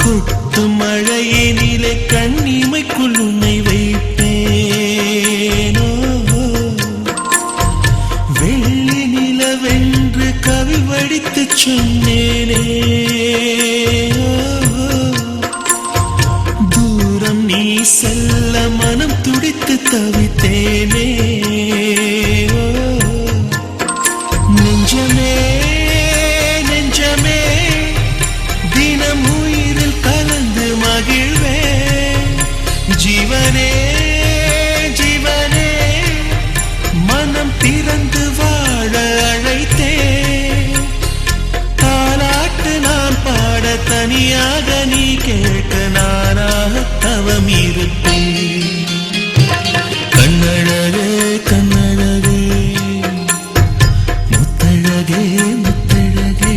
கொட்டும் மழையினிலே கண்ணிமைக்குள் உன்னை வைப்பேனோ வெள்ளி நிலவென்று கவி வடித்து சொன்னேனே தூரம் நீ செல்ல மனம் துடித்து தவித்தேனே நெஞ்சமே நெஞ்சமே தினம் உயிரில் கலந்து மகிழ்வே ஜீவனே ஜீவனே மனம் திறந்து வாழ அழைத்தே தாலாட்டு நான் பாட தனியாக நீ கேட்க நானாக தவம் இருப்பேன் கண்ணழகே கண்ணழகே முத்தழகே முத்தழகே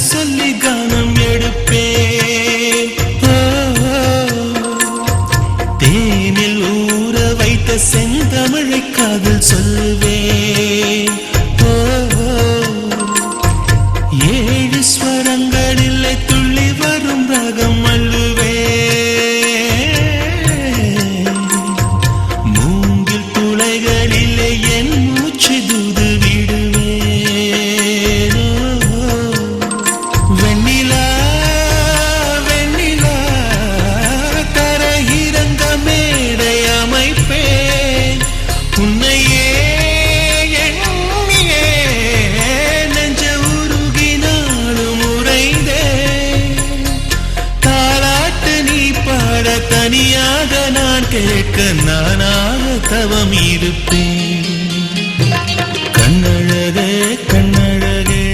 சொல்லி கானம் எடுப்பேன் தேனில் ஊற வைத்த செந்தமிழை காதல் சொல்வேன் ஏழு ஸ்வரங்களில் துள்ளி வரும் ராகம் அள்ளுவேன் மூங்கில் துளைகளிலே என் மூச்சு தூது தனியாக நான் கேட்க நானாக தவம் இருப்பேன் கண்ணழகே கண்ணழகே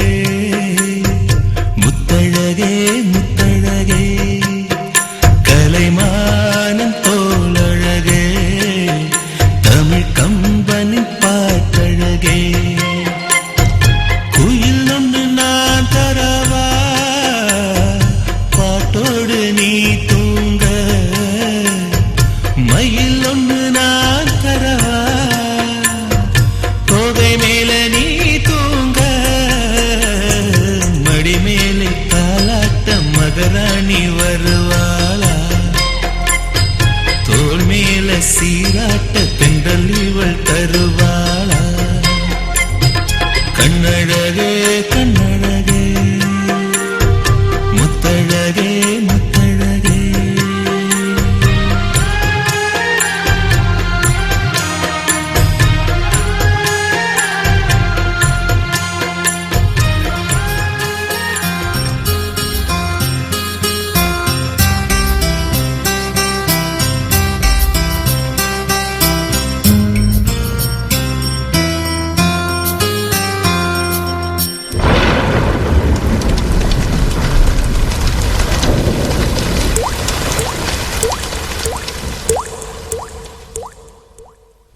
முத்தழகே முத்தழகே கலைமானம் தோளழகே தமிழ் கம்பனின் பாட்டழகே குயில் ஒன்று நான் தரவா பாட்டோடு நீ தூங்க மயில் ஒன்று நான் தரவா கோவை மேல நீ தூங்க மடி மேலே தாலாட்ட மகராணி வருவாளா தோள் மேல சீராட்ட தென்றல் இவள் தருவாளா கண்ணழகே கண்ணழகே முத்தழகே முத்தழகே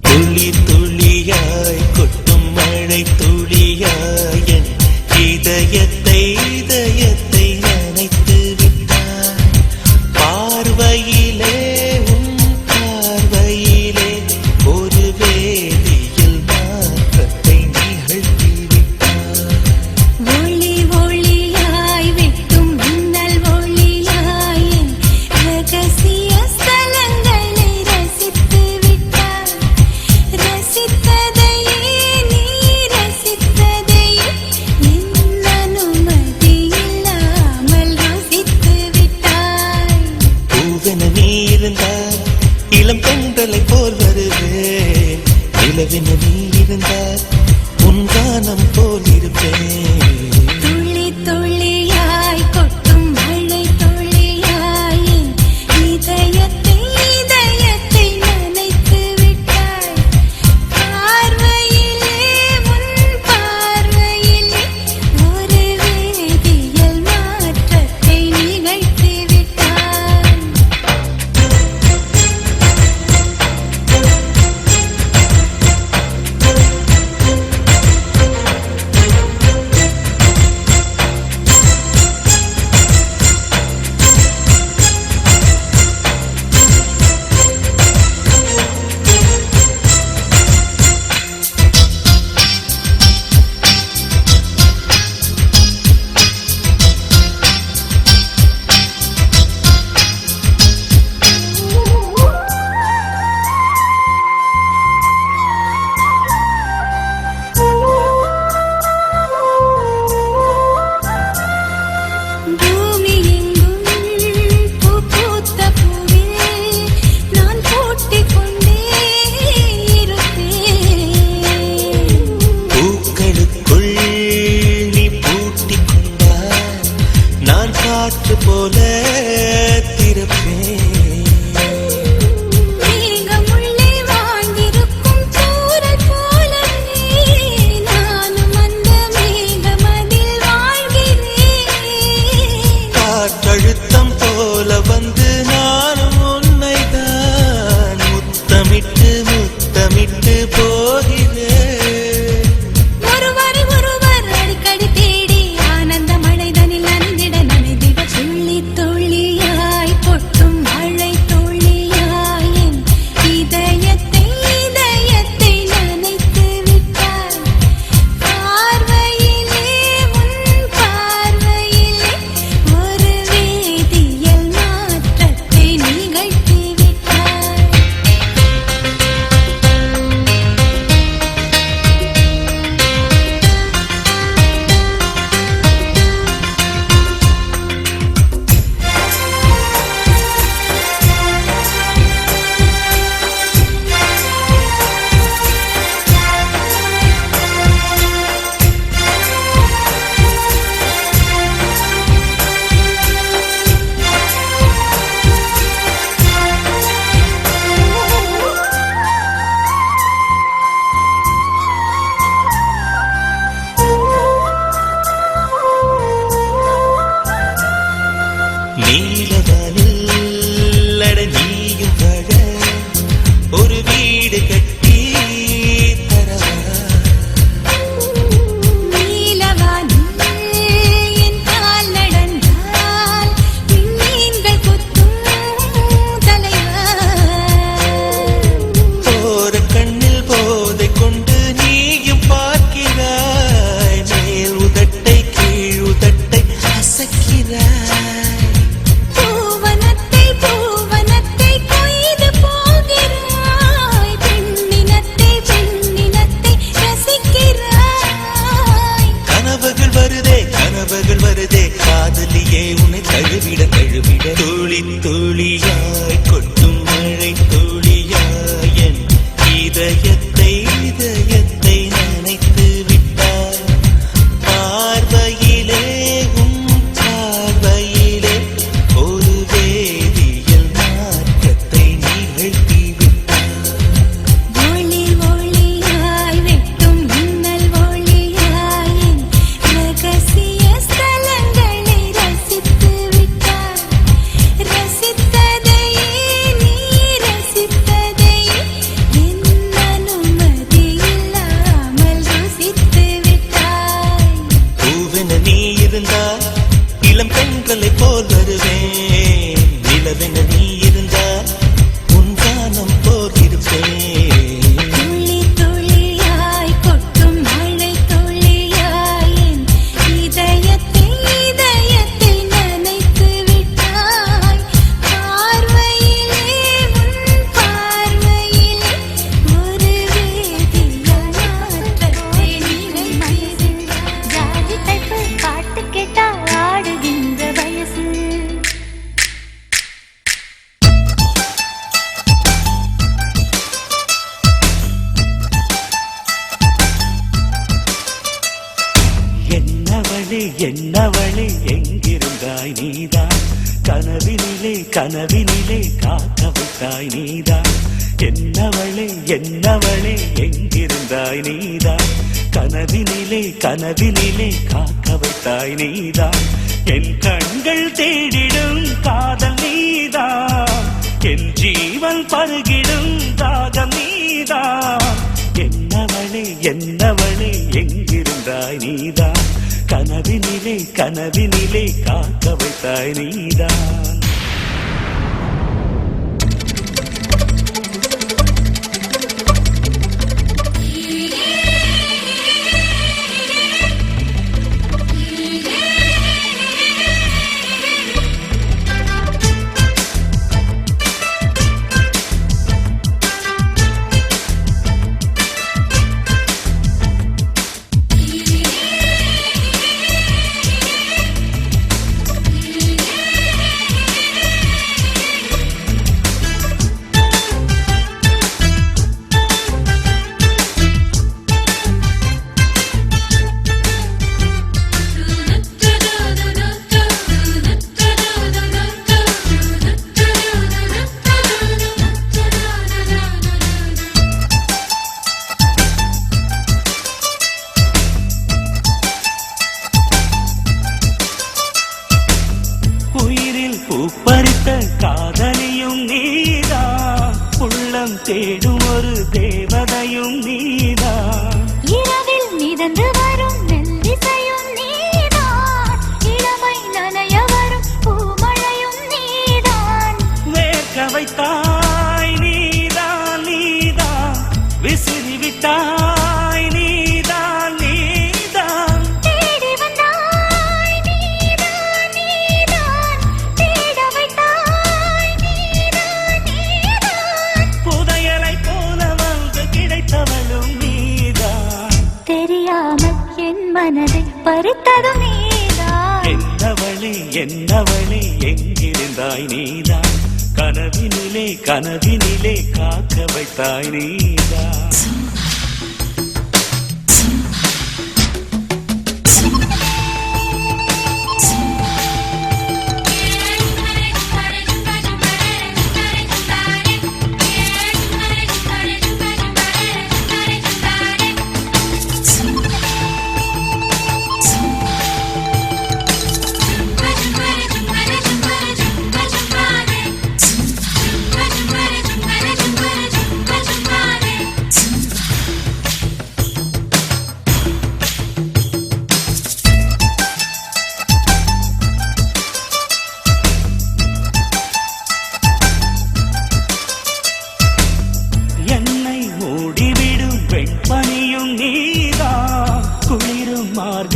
துளி துளியாய் கொட்டும் மழை துளியாய் என் இதயத்தை இதயத்தை நனைத்து விட்டாய் பார்வையிலே உன் பார்வையிலே ஒரு வேதியில் மாற்றத்தை நிகழ்த்தி விட்டாய் ஒளி ஒளியாய் வெட்டும் மின்னல் ஒளியாய் என் ரகசிய ஸ்தலங்களை ரசித்து விட்டாய் ரசித்ததையே நீ ரசித்ததையே என் அனுமதி இல்லாமல் ருசித்து விட்டாய் பூவென நீ இருந்தால் இளம் பெண்களை போல் வருவேன் நிலவென நீ இருந்தால் உன் கானம் போல் இருப்பேன் துளி துளியாய் கொட்டும் மழை துளியாய் என் இதயத்தை இதயத்தை ஒரு வீடு கட்டி தரவா நீலவானில் என் கால் நடந்தால் விண்மீன்கள் கொத்தும் தலைவா போற கண்ணில் போதை கொண்டு நீயும் பார்க்கிறாய் மேல் உதட்டை கீழ் உதட்டை அசைக்கிறாய் பூவனத்தை பூவனத்தை கொய்து போகிறாய் பெண்ணினத்தை பெண்ணினத்தை ரசிக்கிறாய் கனவுகள் வருதே காதலியே உன்னை தழுவிட தழுவிட துளி துளியாய் கொட்டும் மழை துளியாய் என் இதயத்தை இதயத்தை நனைத்து விட்டாய் பார்வையிலே உன் பார்வையிலே ஒரு வேதியியல் மாற்றத்தை நிகழ்த்தி விட்டாய் ஒளி ஒளியாய் வெட்டும் மின்னல் ஒளியாய் என் ரகசிய ஸ்தலங்களை ரசித்து விட்டாய் ரசித்ததையே நீ ரசித்ததையே என் அனுமதி இல்லாமல் ருசித்து விட்டாய் பூவென நீ இருந்தால் இளம் பெண்களை போல் வருவேன் நிலவென நீ இருந்தால் உன் கானம் போல் இருப்பேன் துளி துளியாய் கொட்டும் மழை துளியாய் என் இதயத்தை இதயத்தை நனைத்து விட்டாய் பார்வையிலே உன் பார்வையிலே ஒரு வேதியியல் மாற்றத்தை நிகழ்த்திவிட்டாய் ஜாதி டைப்பு பாட்டு கேட்டா ஆடுகின்ற வயசு என்னவளே எங்கிருந்தாய் நீதான் கனவினிலே காக்க வைத்தாய் நீதான் என்னவளே எங்கிருந்தாய் நீதான் கனவினிலே காக்க வைத்தாய் நீதான் என் கண்கள் தேடிடும் காதல் நீதான் என் ஜீவன் பருகிடும் தாகம் நீதான் என்னவளே எங்கிருந்தாய் நீதான் கனவினிலே காக்க வைத்தாய் நீதான் பூப்பறித்த காதலியும் நீதான் உள்ளம் தேடும் ஒரு தேவதையும் நீதான் இரவில் மிதந்து வரும் மெல்லிசையும் நீதான் இளமை நனைய வரும் பூமழையும் நீதான் வேர்க்க வைத்தாய் நீதான் விசிறி விட்டாய் நீதான் தேடி வந்தாய் நீதான் தேட வைத்தாய் நீதான் புதையலை போல வந்து கிடைத்தவளும் நீதான் தெரியாமல் என் மனதை பறித்ததும் நீதான் என்னவளே எங்கிருந்தாய் நீதான் கனவினிலே காக்க வைத்தாய் நீதான்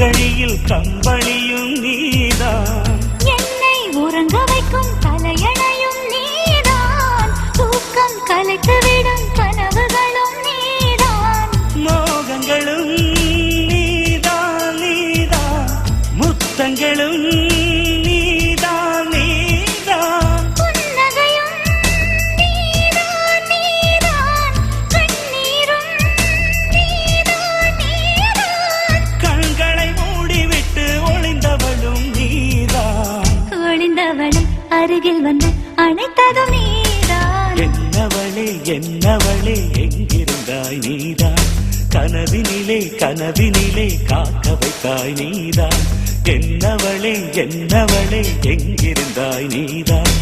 மார்கழியில் கம்பளியும் நீதான், என்னை உறங்க வைக்கும் தலையணையும் நீதான், தூக்கம் கலைத்துவிடும் கனவுகளும் நீதான், மோகங்களும் நீதான் நீதான், முத்தங்களும் நீதான் நீதான், புன்னகையும் நீதான் நீதான், கண்ணீரும் நீதான் நீதான், கண்களை மூடிவிட்டு ஒளிந்தவளும் நீதான், ஒளிந்தவளை அருகில் வந்து அணைத்ததும் நீதான், என்னவளே என்னவளே எங்கிருந்தாய் நீதான், கனவினிலே கனவினிலே காக்க வைத்தாய் நீதான், என்னவளே என்னவளே எங்கிருந்தாய் நீதான்,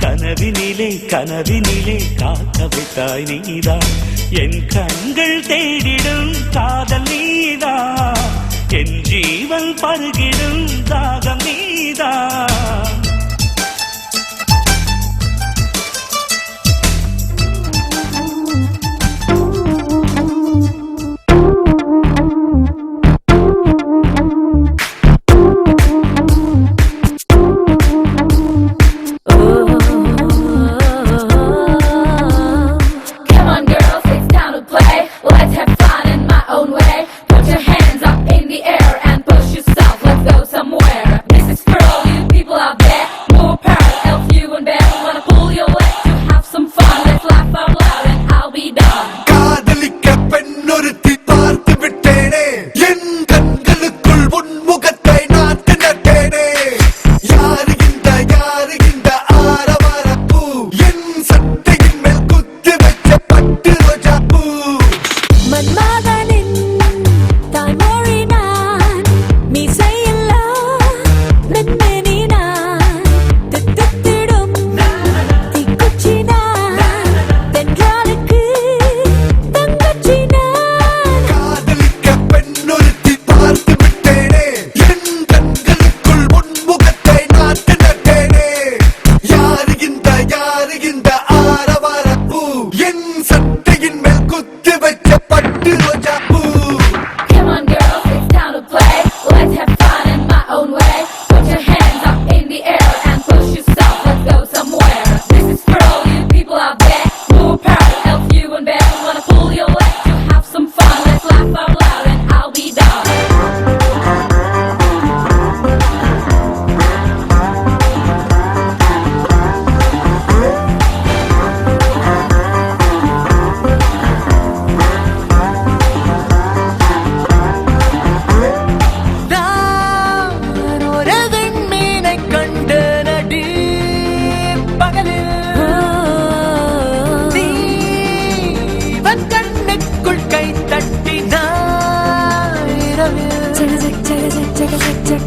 கனவினிலே கனவினிலே காக்க வைத்தாய் நீதான், என் கண்கள் தேடிடும் காதல் நீதான், என் ஜீவன் பருகிடும் தாகம் நீதான்.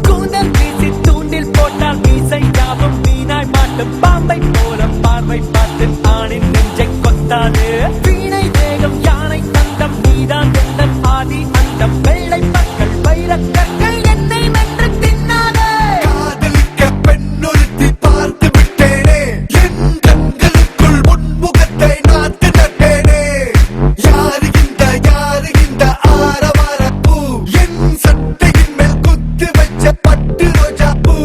கூந்தல் வீசி தூண்டில் போட்டால் மீசை யாவும் மீனாய் மாட்டும் பாம்பை போல பார்வை பார்த்து ஆணின் நெஞ்சை கொத்தாது வீணை வேகம் யானை தந்தம் நீதான் எந்தன் ஆதி அந்தம் வெள்ளை மக்கள் வைரக்கற்கள் என்னை வென்று தின்னாதே காதலிக்க பெண்ணொருத்தி பார்த்து விட்டேனே என் கண்களுக்குள் உன்முகத்தை நாட்டு நட்டேனே யாரு இந்த ஆரவார பூ என் சட்டையின் மேல் குத்து வச்ச பட்டு ரோஜா பூ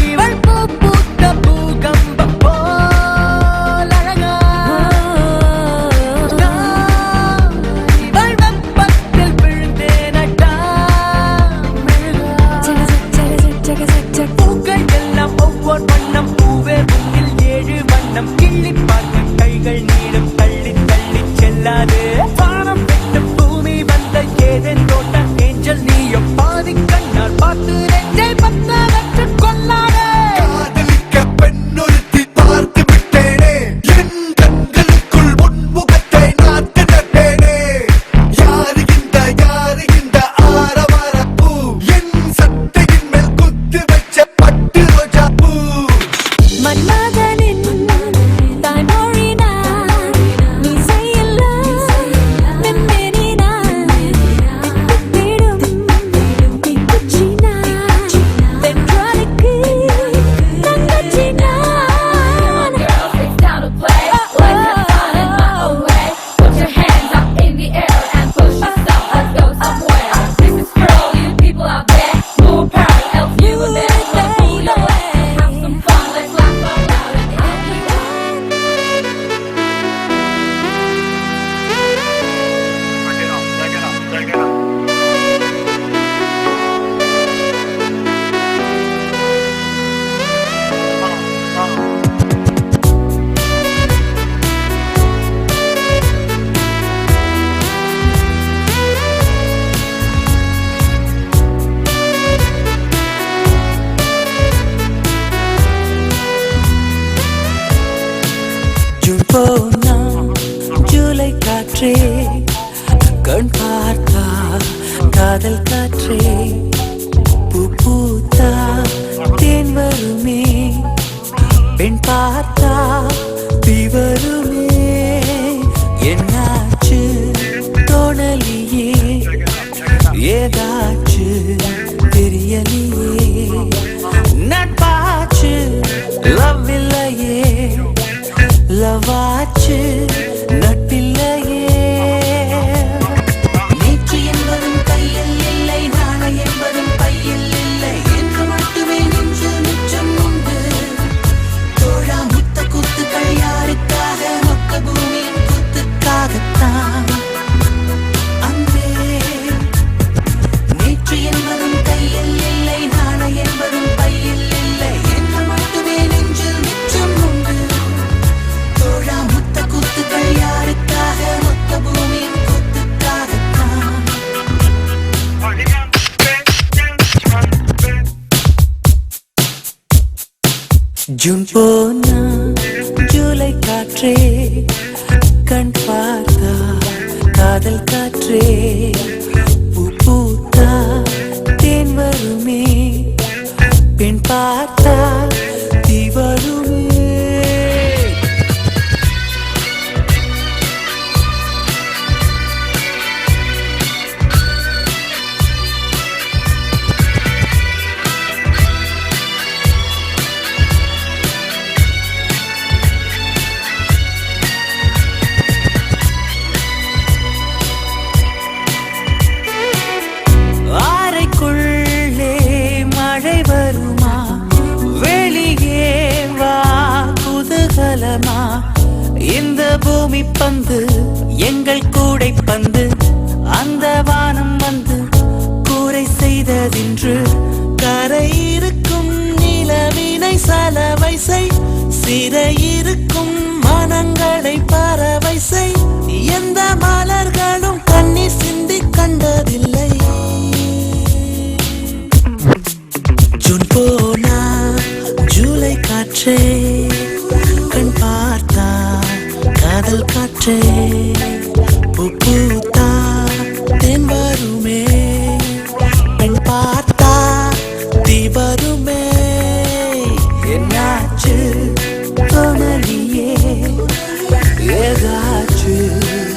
இவள் பூ பூத்த பூகம்பம் போல் அழகா இவள் வெப்பத்தில் விழுந்தேனட்டா பூக்கள் எல்லாம் ஒவ்வொரு வண்ணம் பூவே முன்னில் 7 மன்மதனின் தாய்மொழி நான் மீசையெல்லாம் மென்மேனி நான் தேடும் தீக்குச்சி நான் தென்றலுக்கு தங்கச்சி நான் It's down to play. Let's have fun in my own way. Put your hands up in the air and push yourself. Let's go somewhere. This is for all you people out there. Move parallel, you and there. Let's pull your legs. Have some fun. Let's laugh out loud and happy. June போனா ஜூலை காற்றே கண் பார்த்தா காதல் காற்றே பூ பூத்தா தேன் வருமே பெண் பார்த்தா தீ வருமே என்னாச்சு தோணலியே ஏதாச்சு தெரியலையே நட்பாச்சு லவ் இல்லையே லவாச்சு நட்பில்லையே நேற்று என்பதும் கையில் இல்லை நாளை என்பதும் பையில் இல்லை என்று மட்டுமே நெஞ்சில் மிச்சம் உண்டு தோழா முத்த கூத்துக்கள் யாருக்காக மொத்த பூமியின் கூத்துக்காகத்தான் அன்பே நேற்று என்பதும் கையில் இல்லை நாளை என்பதும் பையில் இல்லை என்று மட்டுமே நெஞ்சில் மிச்சம் உண்டு தோழா முத்த கூத்துக்கள் யாருக்காக மொத்த பூமியின் கூத்துக்காகத்தான் ஜூன் போனா ஜூலை காற்றே கண் பார்த்தா காதல் காற்றே பூ பூத்தா தேன் வருமே பெண் பார்த்தா தீ வருமே அறைக்குள்ளே மழை வருமா வெளியே வா குதூகலமா இந்த பூமி பந்து எங்கள் கூடை பந்து அந்த வானம் வந்து கூரை செய்ததின்று கரை இருக்கும் நிலவினை சலவை செய் சிறை இருக்கும் மனங்களை பறவை செய் எந்த மலர்களும் கண்ணீர் சிந்தி கண்டதில்லை ஜூன் போனா ஜூலை காற்றே கண் பார்த்தா காதல் காற்றே பூ பூத்தா தென் வருமே பெண் பார்த்தா தீ வருமே என்னாச்சு தோணலியே ஏதாச்சு